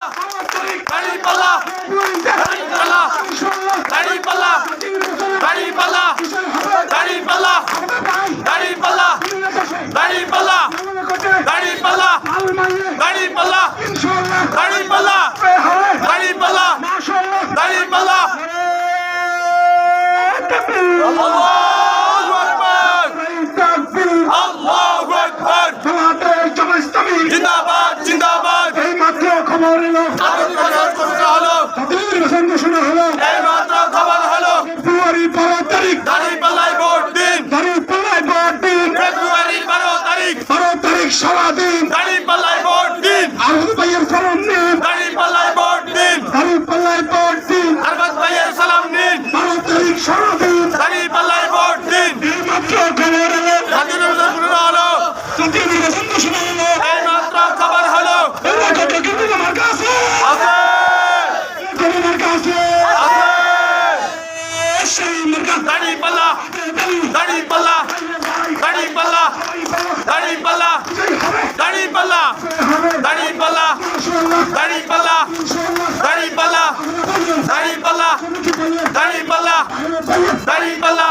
দাঁড়িপাল্লা দাঁড়িপাল্লা দাঁড়িপাল্লা দাঁড়িপাল্লা দাঁড়িপাল্লা দাঁড়িপাল্লা দাঁড়িপাল্লা দাঁড়িপাল্লা দাঁড়িপাল্লা দাঁড়িপাল্লা দাঁড়িপাল্লা দাঁড়িপাল্লা আল্লাহু আকবার আল্লাহু আকবার জিন্দাবাদ জিন্দাবাদ এই মাত্র খবর এলো ঘোষণা হলো এই মাত্র খবর হলো ফেব্রুয়ারি 12 তারিখ দাঁড়িপাল্লায় ভোট দিন দাঁড়িপাল্লায় ভোট দিন ফেব্রুয়ারি 12 তারিখ 12 তারিখ সারাদিন দাঁড়িপাল্লায় ভোট দিন আরব ভাইয়ের সালাম নিন দাঁড়িপাল্লায় ভোট দিন দাঁড়িপাল্লায় ভোট দিন আরবাজ ভাইয়ের সালাম নিন 12 তারিখ সারাদিন দাঁড়িপাল্লায় ভোট দিন এই মাত্র খবর এলো জাতীয় নির্বাচন হলো জাতীয় নির্বাচন ঘোষণা হলো এই মাত্র খবর হলো এলাকাটা কিন্তু আমার কাছে আছে আমার কাছে আছে সেই মার্কা দাঁড়িপাল্লা দাঁড়িপাল্লা দাঁড়িপাল্লা দাঁড়িপাল্লা দাঁড়িপাল্লা দাঁড়িপাল্লা দাঁড়িপাল্লা দাঁড়িপাল্লা দাঁড়িপাল্লা দাঁড়িপাল্লা দাঁড়িপাল্লা